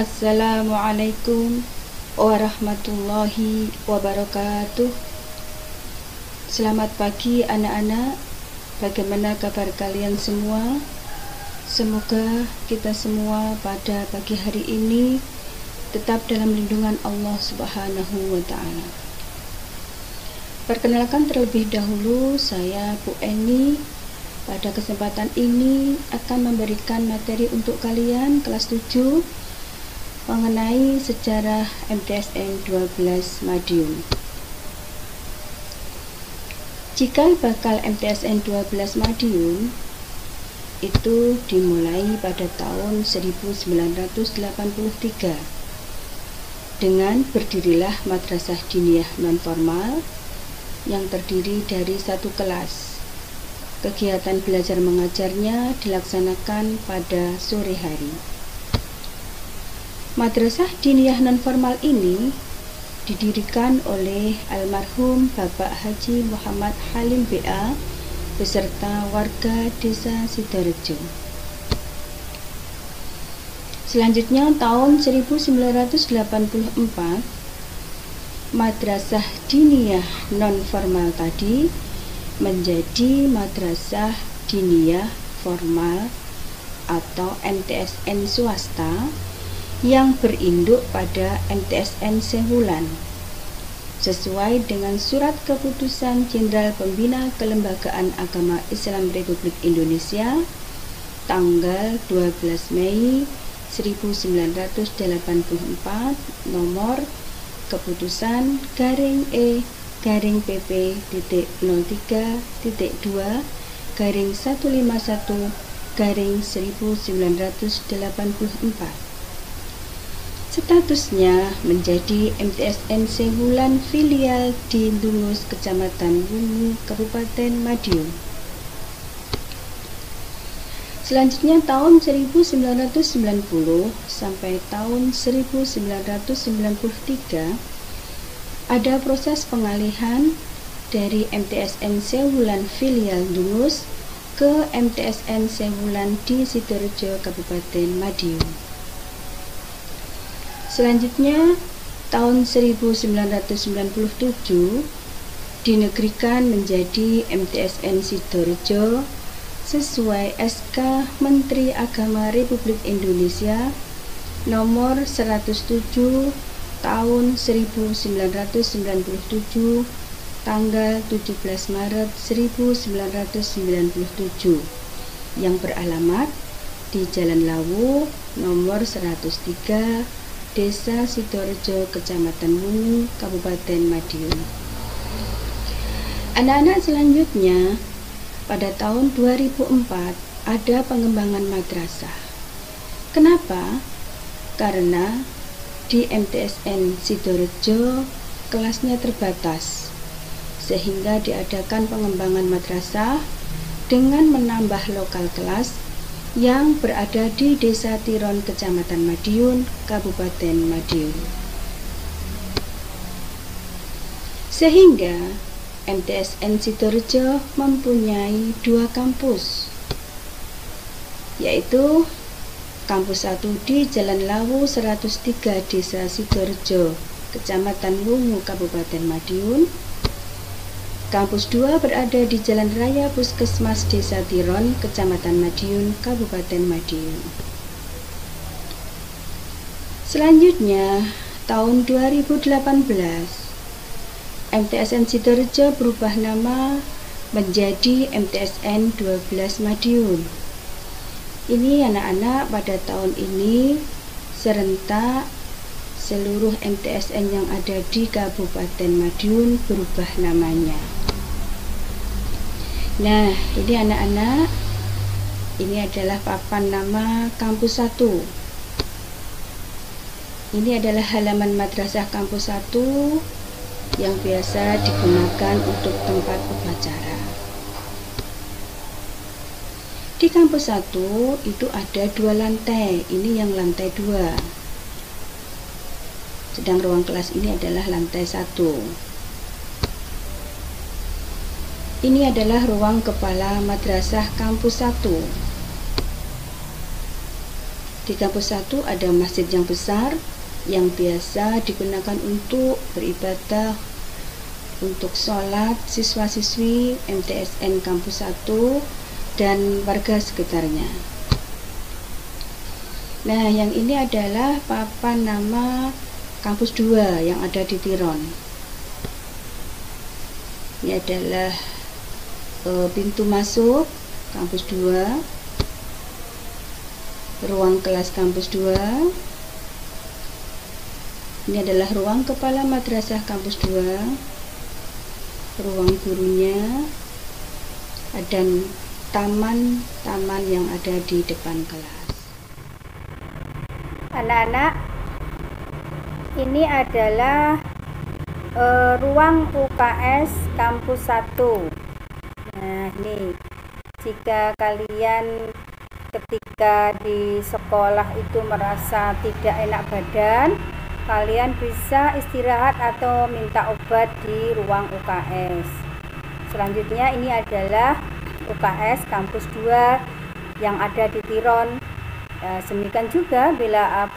Assalamualaikum warahmatullahi wabarakatuh. Selamat pagi anak-anak. Bagaimana kabar kalian semua? Semoga kita semua pada pagi hari ini tetap dalam lindungan Allah Subhanahu wa Ta'ala. Perkenalkan terlebih dahulu, saya Bu Eni. Pada kesempatan ini akan memberikan materi untuk kalian kelas 7 mengenai sejarah MTSN 12 Madiun. Cikal bakal MTSN 12 Madiun itu dimulai pada tahun 1983 dengan berdirilah Madrasah Diniyah Non-Formal yang terdiri dari satu kelas. Kegiatan belajar mengajarnya dilaksanakan pada sore hari. Madrasah Diniyah Non-Formal ini didirikan oleh almarhum Bapak Haji Muhammad Halim BA beserta warga Desa Sidorejo. Selanjutnya tahun 1984, Madrasah Diniyah Non-Formal tadi menjadi Madrasah Diniyah Formal atau MTSN swasta yang berinduk pada MTSN Sewulan sesuai dengan Surat Keputusan Jenderal Pembina Kelembagaan Agama Islam Republik Indonesia tanggal 12 Mei 1984 nomor Keputusan /PP/151/1984. Statusnya menjadi MTSN Sewulan filial di Lungus, Kecamatan Wungu, Kabupaten Madiun. Selanjutnya tahun 1990 sampai tahun 1993 ada proses pengalihan dari MTSN Sewulan filial Lungus ke MTSN Sewulan di Sidorejo, Kabupaten Madiun. Selanjutnya tahun 1997 dinegrikan menjadi MTSN Sidorejo sesuai SK Menteri Agama Republik Indonesia nomor 107 tahun 1997 tanggal 17 Maret 1997 yang beralamat di Jalan Lawu nomor 103 Desa Sidorejo, Kecamatan Wungu, Kabupaten Madiun. Anak-anak, selanjutnya pada tahun 2004 ada pengembangan madrasah. Kenapa? Karena di MTSN Sidorejo kelasnya terbatas, sehingga diadakan pengembangan madrasah dengan menambah lokal kelas yang berada di Desa Tiron, Kecamatan Madiun, Kabupaten Madiun. Sehingga MTSN Sidorejo mempunyai dua kampus, yaitu Kampus 1 di Jalan Lawu 103 Desa Sidorejo, Kecamatan Wungu, Kabupaten Madiun. Kampus 2 berada di Jalan Raya Puskesmas Desa Tiron, Kecamatan Madiun, Kabupaten Madiun. Selanjutnya, tahun 2018, MTSN Sidorejo berubah nama menjadi MTSN 12 Madiun. Ini anak-anak, pada tahun ini serentak seluruh MTSN yang ada di Kabupaten Madiun berubah namanya. Nah, ini anak-anak, ini adalah papan nama Kampus 1. Ini adalah halaman madrasah Kampus 1 yang biasa digunakan untuk tempat upacara. Di Kampus 1 itu ada 2 lantai, ini yang lantai 2. Sedang ruang kelas ini adalah lantai 1. Ini adalah ruang kepala madrasah Kampus 1. Di kampus 1 ada masjid yang besar yang biasa digunakan untuk beribadah, untuk sholat siswa-siswi MTSN kampus 1 dan warga sekitarnya. Nah, yang ini adalah papan nama kampus 2 yang ada di Tiron. Ini adalah pintu masuk kampus 2, ruang kelas kampus 2. Ini adalah ruang kepala madrasah kampus 2, ruang gurunya, dan taman-taman yang ada di depan kelas. Anak-anak, ini adalah ruang UKS kampus 1. Nah, ini jika kalian ketika di sekolah itu merasa tidak enak badan, kalian bisa istirahat atau minta obat di ruang UKS. Selanjutnya ini adalah UKS kampus 2 yang ada di Tiron. Demikian juga bila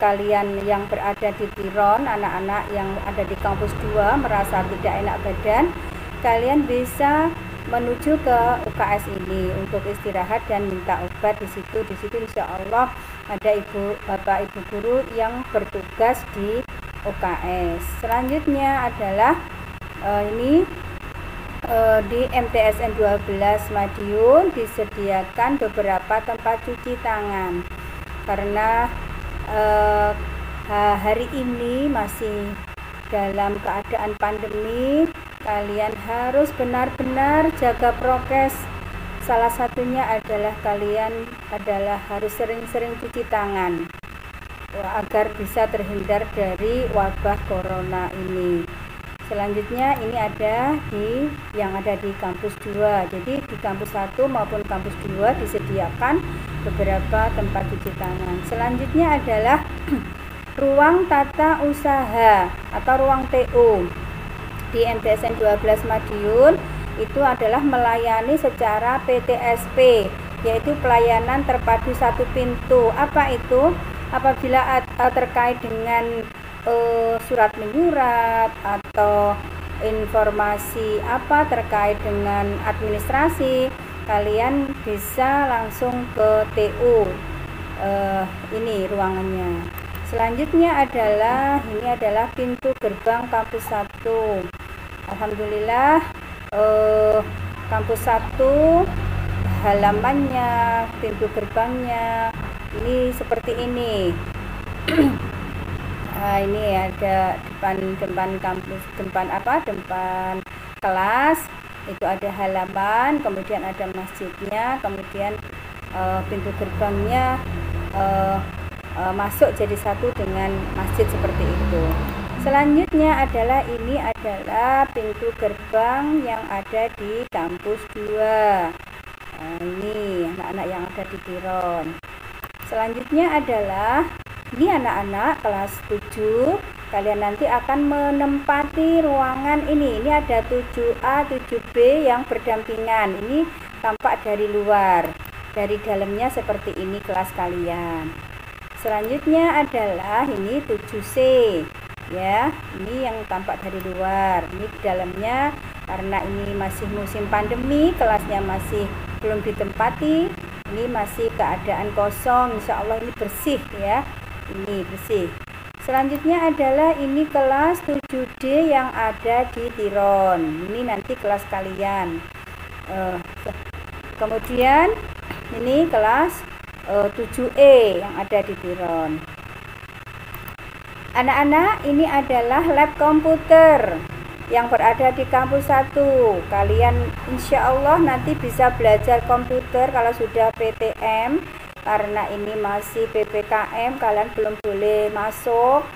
kalian yang berada di Tiron, anak-anak yang ada di kampus 2 merasa tidak enak badan, kalian bisa menuju ke UKS ini untuk istirahat dan minta obat di situ. Di situ insya Allah ada bapak ibu guru yang bertugas di UKS. Selanjutnya adalah di MTSN 12 Madiun disediakan beberapa tempat cuci tangan karena hari ini masih dalam keadaan pandemi. Kalian harus benar-benar jaga prokes. Salah satunya adalah kalian harus sering-sering cuci tangan agar bisa terhindar dari wabah corona ini. Selanjutnya ini ada yang ada di kampus 2. Jadi di kampus 1 maupun kampus 2 disediakan beberapa tempat cuci tangan. Selanjutnya adalah ruang tata usaha atau ruang TU. Di MTSN 12 Madiun itu adalah melayani secara PTSP, yaitu pelayanan terpadu satu pintu. Apa itu? Apabila terkait dengan surat menyurat atau informasi terkait dengan administrasi, kalian bisa langsung ke TU. Ini ruangannya. Selanjutnya adalah pintu gerbang kampus 1. Alhamdulillah kampus 1 halamannya, pintu gerbangnya ini seperti ini. Nah, ini ada depan kampus, depan kelas itu ada halaman, kemudian ada masjidnya, kemudian pintu gerbangnya masuk jadi satu dengan masjid seperti itu. Selanjutnya adalah pintu gerbang yang ada di kampus 2. Nah, ini anak-anak yang ada di Tiron. Selanjutnya adalah ini anak-anak kelas 7, kalian nanti akan menempati ruangan ini. Ini ada 7A, 7B yang berdampingan. Ini tampak dari luar. Dari dalamnya seperti ini kelas kalian. Selanjutnya adalah ini 7C. Ya, ini yang tampak dari luar. Ini di dalamnya karena ini masih musim pandemi, kelasnya masih belum ditempati. Ini masih keadaan kosong. Insya Allah ini bersih ya. Ini bersih. Selanjutnya adalah ini kelas 7D yang ada di Tiron. Ini nanti kelas kalian. Kemudian ini kelas 7E yang ada di Tiron. Anak-anak, ini adalah lab komputer yang berada di kampus 1. Kalian insya Allah nanti bisa belajar komputer kalau sudah PTM. Karena ini masih PPKM, kalian belum boleh masuk.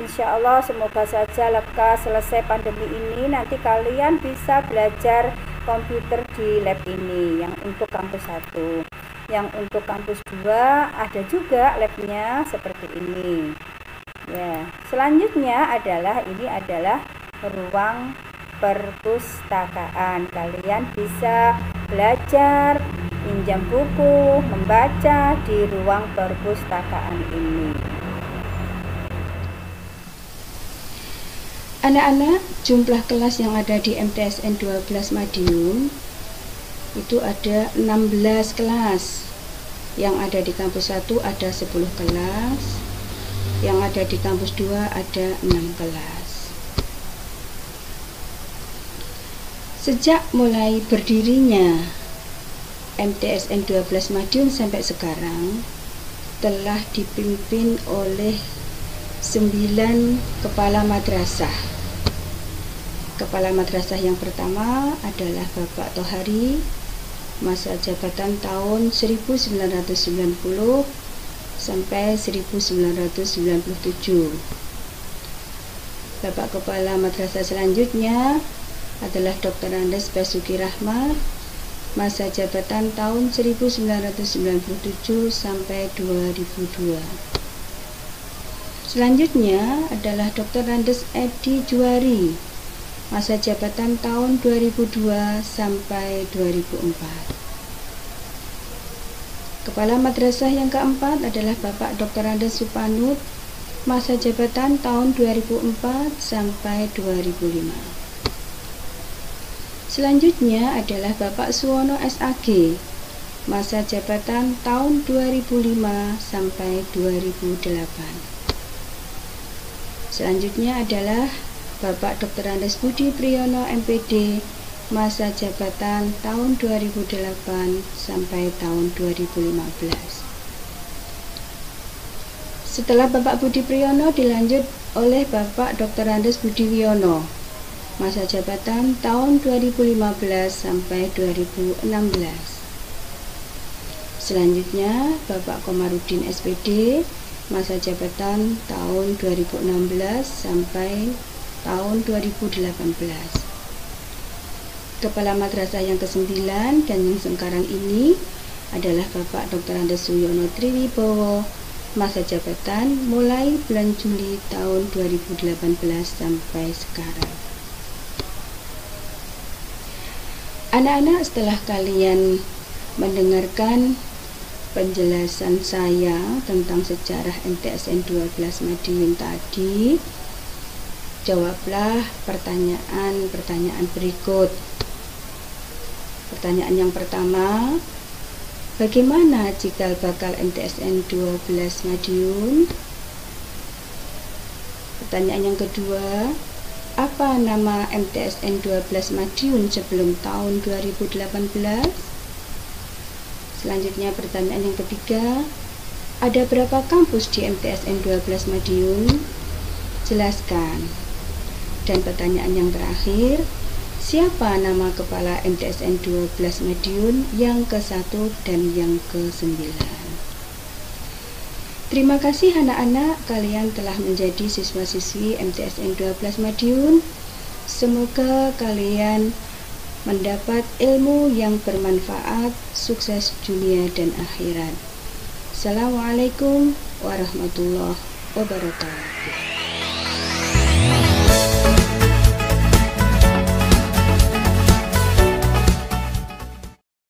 Insya Allah semoga saja lekas selesai pandemi ini, nanti kalian bisa belajar komputer di lab ini yang untuk kampus 1. Yang untuk kampus 2 ada juga labnya seperti ini. Ya, selanjutnya adalah ruang perpustakaan. Kalian bisa belajar meminjam buku, membaca di ruang perpustakaan ini. Anak-anak, jumlah kelas yang ada di MTSN 12 Madiun itu ada 16 kelas. Yang ada di kampus 1 ada 10 kelas, yang ada di kampus 2 ada 6 kelas. Sejak mulai berdirinya MTSN 12 Madiun sampai sekarang telah dipimpin oleh 9 kepala madrasah. Kepala madrasah yang pertama adalah Bapak Tohari, masa jabatan tahun 1990 sampai 1997. Bapak Kepala Madrasah selanjutnya adalah Dr. Andes Basuki Rahmat, masa jabatan tahun 1997 sampai 2002. Selanjutnya adalah Dr. Andes Edi Juwari, masa jabatan tahun 2002 sampai 2004. Kepala Madrasah yang keempat adalah Bapak Dr. Andes Supanut, masa jabatan tahun 2004 sampai 2005. Selanjutnya adalah Bapak Suwono SAG, masa jabatan tahun 2005 sampai 2008. Selanjutnya adalah Bapak Dr. Andes Budi Priyono MPD, masa jabatan tahun 2008 sampai tahun 2015. Setelah Bapak Budi Priyono dilanjut oleh Bapak Dr. Andes Budi Wiono, masa jabatan tahun 2015 sampai 2016. Selanjutnya Bapak Komarudin SPD, masa jabatan tahun 2016 sampai tahun 2018. Kepala Madrasah yang ke-9 dan yang sekarang ini adalah Bapak Dr. Andes Suyono Triwibowo, masa jabatan mulai bulan Juli tahun 2018 sampai sekarang. Anak-anak, setelah kalian mendengarkan penjelasan saya tentang sejarah MTSN 12 Madiun tadi, jawablah pertanyaan-pertanyaan berikut. Pertanyaan yang pertama, bagaimana cikal bakal MTSN 12 Madiun? Pertanyaan yang kedua, apa nama MTSN 12 Madiun sebelum tahun 2018? Selanjutnya pertanyaan yang ketiga, ada berapa kampus di MTSN 12 Madiun? Jelaskan. Dan pertanyaan yang terakhir, siapa nama kepala MTSN 12 Madiun yang ke-1 dan yang ke-9? Terima kasih anak-anak, kalian telah menjadi siswa-siswi MTSN 12 Madiun. Semoga kalian mendapat ilmu yang bermanfaat, sukses dunia dan akhirat. Assalamualaikum warahmatullahi wabarakatuh.